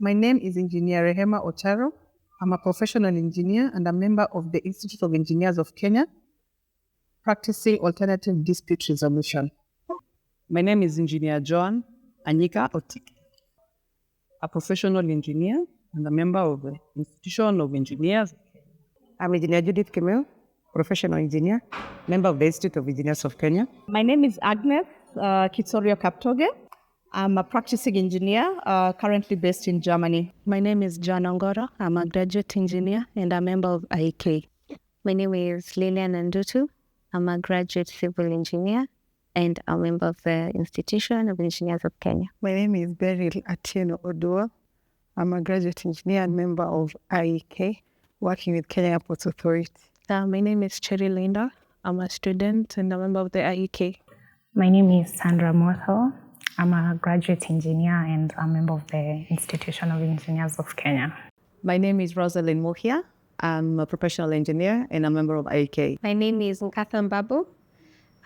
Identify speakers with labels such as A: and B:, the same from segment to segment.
A: My name is Engineer Rehema Ocharo. I'm a professional engineer and a member of the Institute of Engineers of Kenya, practicing alternative dispute resolution.
B: My name is Engineer Joan Anyika Otiki, a professional engineer and a member of the Institution of Engineers.
C: I'm Engineer Judith Kimel, professional engineer, member of the Institute of Engineers of Kenya.
D: My name is Agnes Kitsorio Kaptoge. I'm a practicing engineer, currently based in Germany.
E: My name is John Ongoro. I'm a graduate engineer and a member of IK.
F: My name is Lilian Ndutu. I'm a graduate civil engineer and a member of the Institution of Engineers of Kenya.
G: My name is Beryl Atieno Oduor. I'm a graduate engineer and member of IEK, working with Kenya Airports Authority.
E: My name is Cherry Linda. I'm a student and a member of the IEK.
H: My name is Sandra Motho. I'm a graduate engineer and a member of the Institution of Engineers of Kenya.
B: My name is Rosalind Mohia. I'm a professional engineer and a member of IK.
F: My name is Nkatha Babu.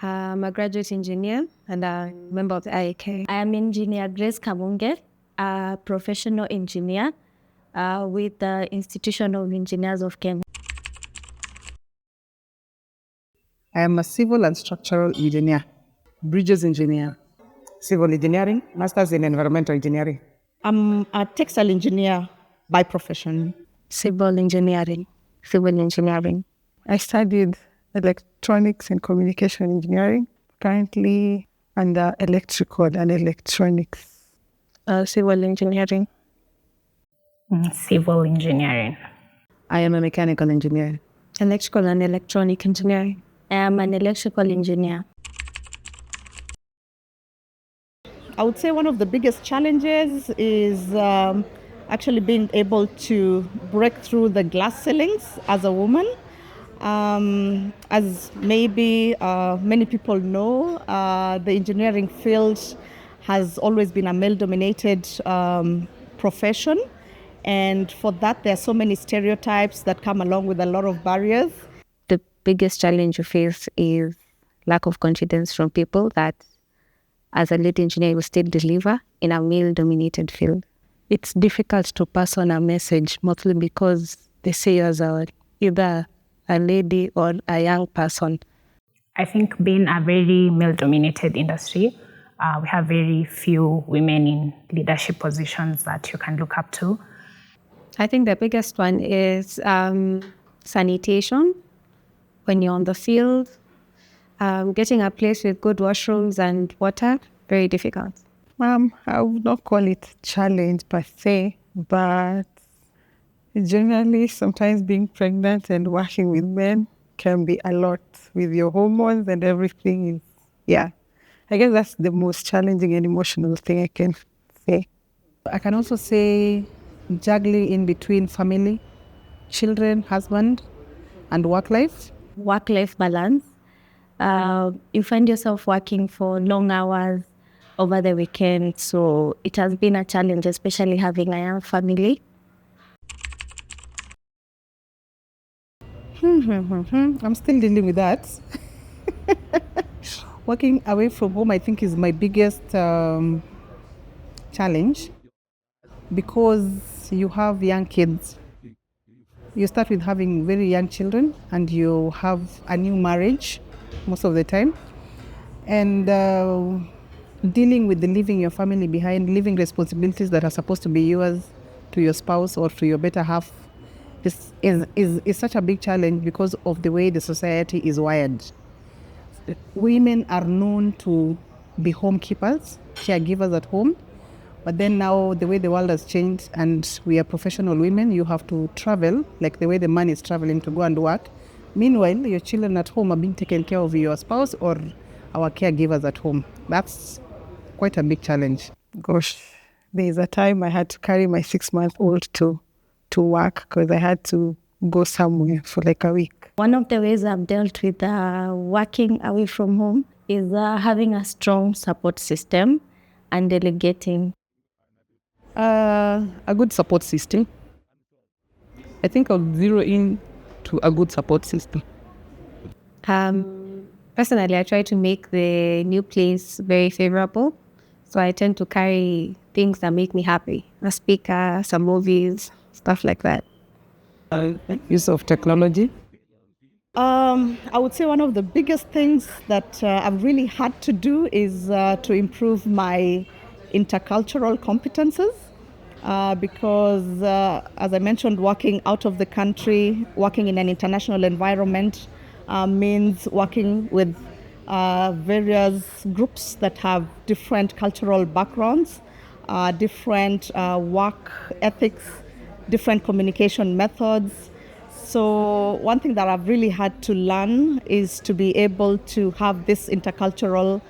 F: I'm a graduate engineer and a member of the IK.
I: I am Engineer Grace Kamunge, a professional engineer with the Institution of Engineers of Kenya.
A: I am a civil and structural engineer,
B: Bridges engineer,
C: Civil engineering, masters in environmental engineering.
D: I'm a textile engineer by profession.
E: Civil engineering.
F: Civil engineering.
G: I studied electronics and communication engineering, currently under electrical and electronics.
E: Civil engineering.
H: Civil engineering.
B: I am a mechanical engineer.
I: Electrical and electronic engineering. I am an electrical engineer.
D: I would say one of the biggest challenges is actually being able to break through the glass ceilings as a woman. As maybe many people know, the engineering field has always been a male-dominated profession. And for that, there are so many stereotypes that come along with a lot of barriers.
F: The biggest challenge you face is lack of confidence from people that as a lady engineer, you will still deliver in a male-dominated field.
E: It's difficult to pass on a message, mostly because they say you as either a lady or a young person.
H: I think being a very male-dominated industry, we have very few women in leadership positions that you can look up to.
F: I think the biggest one is sanitation. When you're on the field, getting a place with good washrooms and water, very difficult.
G: I would not call it challenge per se, but generally sometimes being pregnant and working with men can be a lot with your hormones and everything. I guess that's the most challenging and emotional thing I can say.
A: I can also say juggling in between family, children, husband, and work life.
I: Work-life balance. You find yourself working for long hours over the weekend, so it has been a challenge, especially having a young family.
A: I'm still dealing with that. Working away from home, I think, is my biggest challenge because you have young kids. You start with having very young children and you have a new marriage most of the time. And dealing with leaving your family behind, leaving responsibilities that are supposed to be yours to your spouse or to your better half is such a big challenge because of the way the society is wired. Women are known to be homekeepers, caregivers at home, but then now the way the world has changed and we are professional women, you have to travel, like the way the man is traveling to go and work. Meanwhile, your children at home are being taken care of your spouse or our caregivers at home. That's quite a big challenge.
G: Gosh, there's a time I had to carry my 6-month-old to work because I had to go somewhere for like a week.
I: One of the ways I've dealt with working away from home is having a strong support system and delegating.
B: A good support system. I think I'll zero in to a good support system.
F: Personally, I try to make the new place very favorable. So I tend to carry things that make me happy. A speaker, some movies, stuff like that.
C: Use of technology.
D: I would say one of the biggest things that I've really had to do is to improve my intercultural competences because, as I mentioned, working out of the country, working in an international environment means working with various groups that have different cultural backgrounds, different work ethics, different communication methods. So one thing that I've really had to learn is to be able to have this intercultural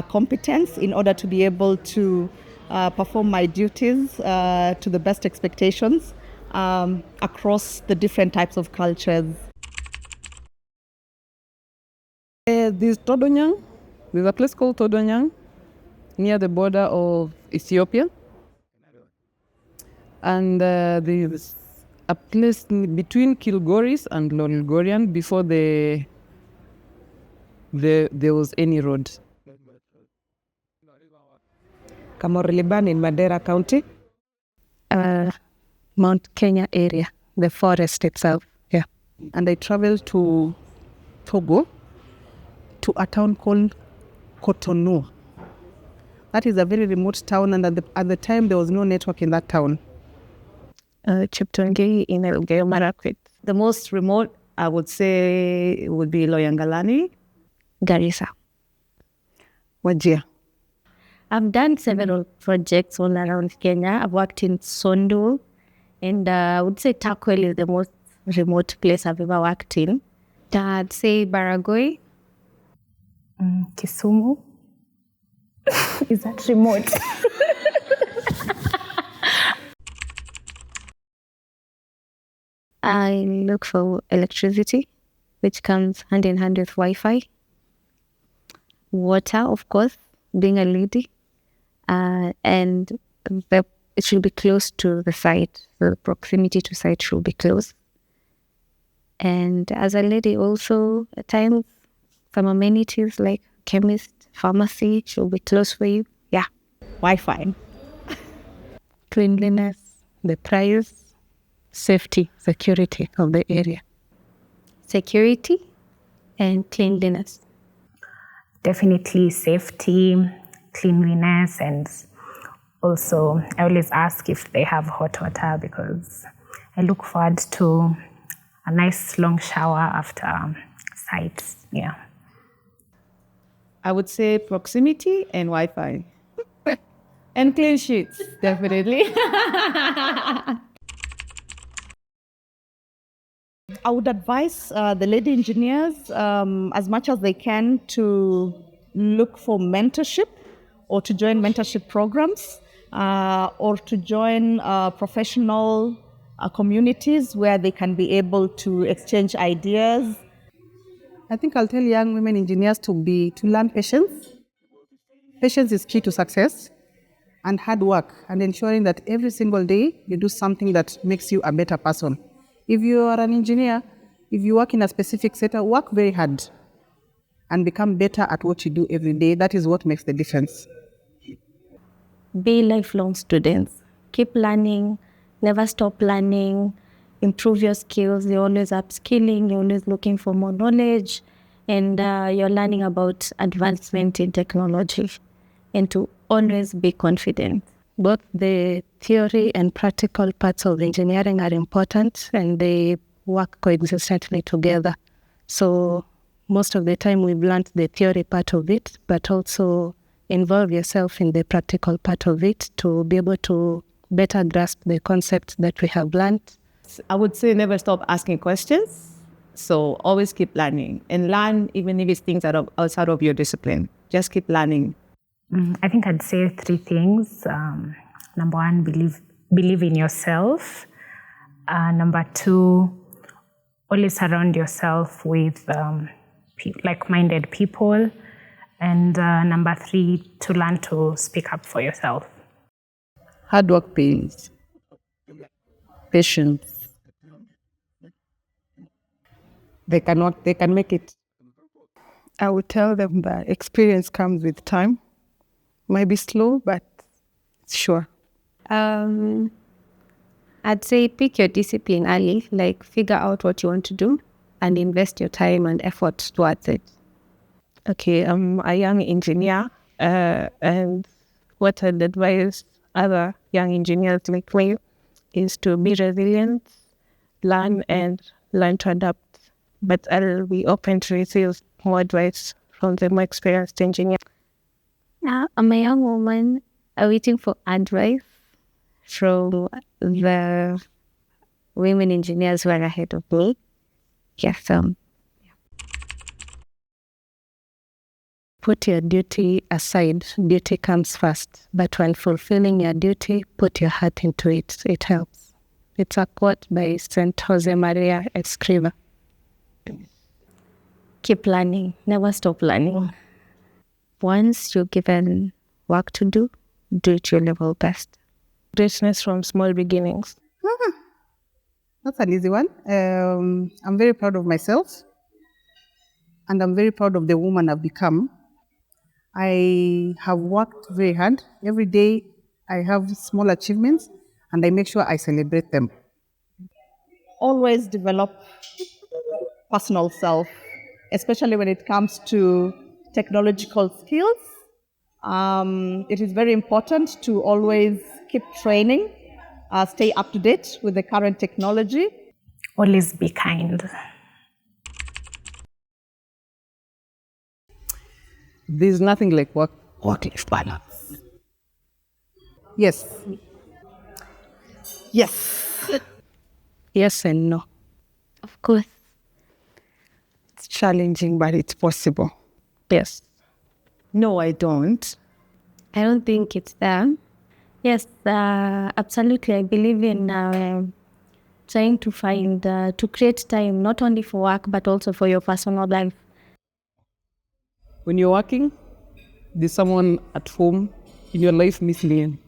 D: competence in order to be able to perform my duties to the best expectations across the different types of cultures.
B: There's Todonyang. There's a place called Todonyang near the border of Ethiopia. And there's a place between Kilgoris and Lolgorian before there was any road.
C: Kamorliban in Madera County.
E: Mount Kenya area, the forest itself. Yeah.
A: And I traveled to Togo, to a town called Cotonou. That is a very remote town, and at the time there was no network in that town.
E: Cheptongei in Elgeyo Marakwet.
B: The most remote, I would say, would be Loyangalani.
E: Garissa.
A: Wajir.
I: I've done several projects all around Kenya. I've worked in Sondu, and I would say Takwel is the most remote place I've ever worked in.
F: I'd say Baragoi.
H: Kisumu. Is that remote?
F: I look for electricity, which comes hand in hand with Wi-Fi. Water, of course, being a lady. And it should be close to the site. The proximity to site should be close. And as a lady also, at times, some amenities like chemist, pharmacy should be close for you. Yeah.
A: Wi-Fi.
E: Cleanliness, the price, safety, security of the area.
F: Security and cleanliness.
H: Definitely safety, cleanliness, and also I always ask if they have hot water because I look forward to a nice long shower after sites. Yeah.
B: I would say proximity and Wi-Fi. And clean sheets, definitely.
D: I would advise the lady engineers as much as they can to look for mentorship or to join mentorship programs or to join professional communities where they can be able to exchange ideas.
A: I think I'll tell young women engineers to learn patience. Patience is key to success, and hard work, and ensuring that every single day you do something that makes you a better person. If you are an engineer, if you work in a specific sector, work very hard and become better at what you do every day. That is what makes the difference.
I: Be lifelong students. Keep learning, never stop learning, improve your skills. You're always upskilling, you're always looking for more knowledge, and you're learning about advancement in technology, and to always be confident.
E: Both the theory and practical parts of engineering are important, and they work coexistently together. So most of the time we've learned the theory part of it, but also involve yourself in the practical part of it to be able to better grasp the concepts that we have learned.
B: I would say never stop asking questions. So always keep learning, and learn even if it's things that are outside of your discipline. Just keep learning.
H: I think I'd say 3 things. Number 1, believe in yourself. Number 2, always surround yourself with like-minded people. And number 3, to learn to speak up for yourself.
B: Hard work pays. Patience.
C: They can make it.
G: I would tell them that experience comes with time. Might be slow, but sure.
F: I'd say pick your discipline early, like figure out what you want to do and invest your time and effort towards it.
E: Okay, I'm a young engineer, and what I'd advise other young engineers like me is to be resilient, learn to adapt. But I'll be open to receive more advice from the more experienced engineer.
I: Now, I'm a young woman waiting for advice from the women engineers who are ahead of me. Yes,
E: Put your duty aside. Duty comes first. But when fulfilling your duty, put your heart into it. It helps. It's a quote by St. Josemaria Escriva.
I: keep learning, never stop learning. Once you're given work to do it your level best.
E: Greatness from small beginnings.
A: That's an easy one. I'm very proud of myself, and I'm very proud of the woman I've become. I have worked very hard. Every day I have small achievements, and I make sure I celebrate them.
D: Always develop personal self, especially when it comes to technological skills. It is very important to always keep training, stay up to date with the current technology.
H: Always be kind.
B: There's nothing like work-life balance.
A: Yes.
D: Yes.
E: Yes and no.
I: Of course.
G: It's challenging, but it's possible.
E: Yes.
B: No, I don't.
I: I don't think it's there. Yes, absolutely. I believe in trying to find, to create time, not only for work, but also for your personal life.
B: When you're working, there's someone at home in your life missing in.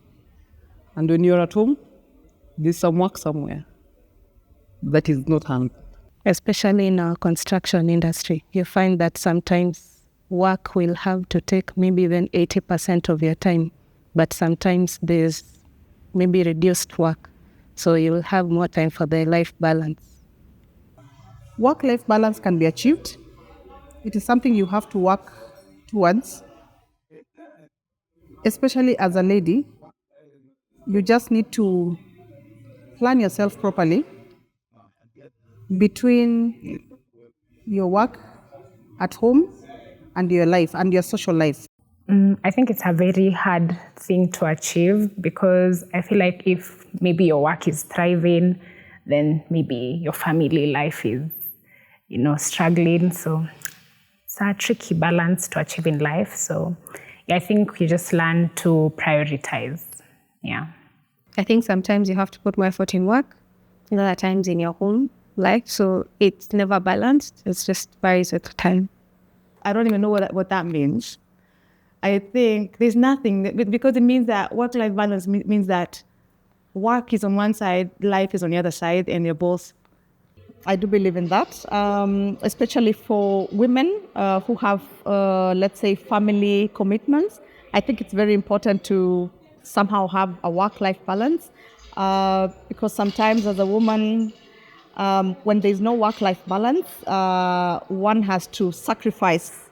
B: And when you're at home, there's some work somewhere that is not handled.
E: Especially in our construction industry, you find that sometimes work will have to take maybe even 80% of your time, but sometimes there's maybe reduced work, so you will have more time for the life balance.
A: Work-life balance can be achieved. It is something you have to work towards. Especially as a lady, you just need to plan yourself properly between your work at home and your life and your social life.
H: I think it's a very hard thing to achieve because I feel like if maybe your work is thriving, then maybe your family life is, struggling. So it's a tricky balance to achieve in life. So I think you just learn to prioritize. Yeah.
F: I think sometimes you have to put more effort in work, and other times in your home life. So it's never balanced. It's just varies with time.
J: I don't even know what that means. I think there's nothing, because it means that work-life balance means that work is on one side, life is on the other side, and you're both.
D: I do believe in that, especially for women who have, let's say, family commitments. I think it's very important to somehow have a work-life balance because sometimes as a woman, when there's no work-life balance, one has to sacrifice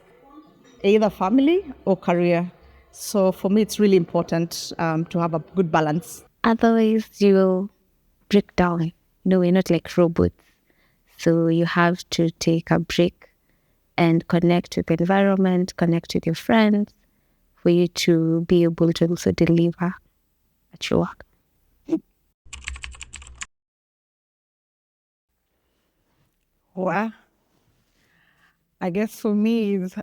D: either family or career. So for me, it's really important to have a good balance.
I: Otherwise, you will break down. No, we're not like robots. So you have to take a break and connect with the environment, connect with your friends, for you to be able to also deliver at your work.
G: Well, I guess for me is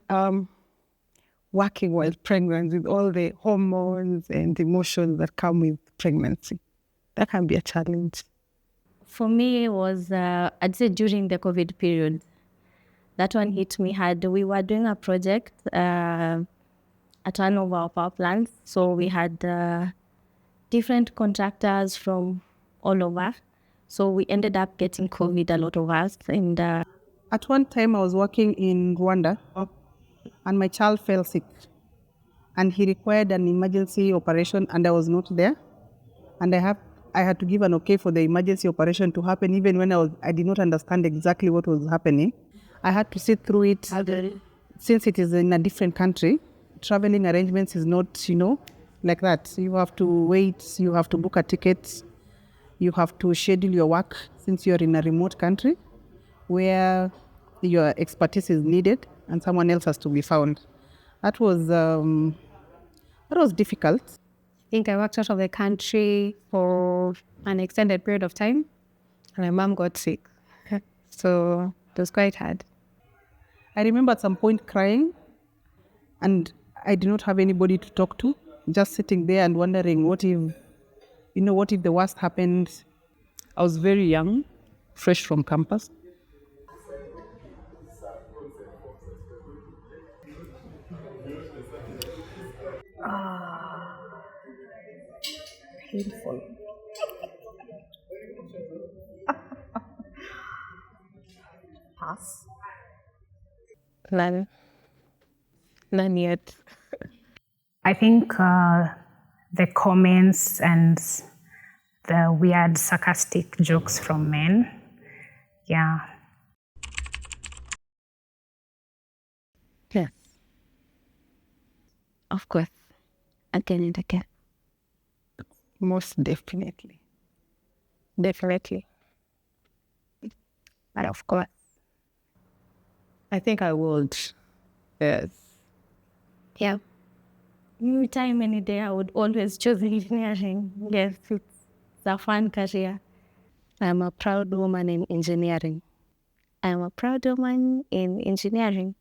G: working while pregnant with all the hormones and emotions that come with pregnancy. That can be a challenge.
I: For me, it was, I'd say during the COVID period. That one hit me hard. We were doing a project at one of our power plants. So we had different contractors from all over. So we ended up getting COVID, a lot of us. And
A: at one time, I was working in Rwanda, and my child fell sick. and he required an emergency operation, and I was not there. And I had to give an okay for the emergency operation to happen, even when I did not understand exactly what was happening. I had to sit through it. Since it is in a different country, traveling arrangements is not, like that. You have to wait, you have to book a ticket, you have to schedule your work since you're in a remote country where your expertise is needed and someone else has to be found. That was difficult.
F: I think I worked out of the country for an extended period of time, and my mom got sick. So it was quite hard.
A: I remember at some point crying, and I did not have anybody to talk to, just sitting there and wondering what if the worst happened.
B: I was very young, fresh from campus.
D: Painful. Pass.
E: None yet.
H: I think the comments and the weird sarcastic jokes from men. Yeah.
E: Yes. Of course. Again and again.
G: Most definitely. Definitely.
E: But of course.
G: I think I would. Yes.
I: Yeah. Any time, any day, I would always choose engineering. Yes, it's a fun career.
E: I'm a proud woman in engineering. I'm a proud woman in engineering.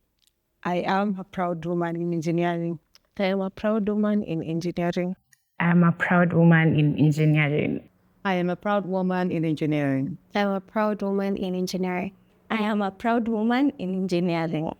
G: I am a proud woman in engineering.
E: I am a proud woman in engineering.
H: I am a proud woman in engineering.
C: I am a proud woman in engineering.
F: I'm a proud woman in engineering.
I: I am a proud woman in engineering.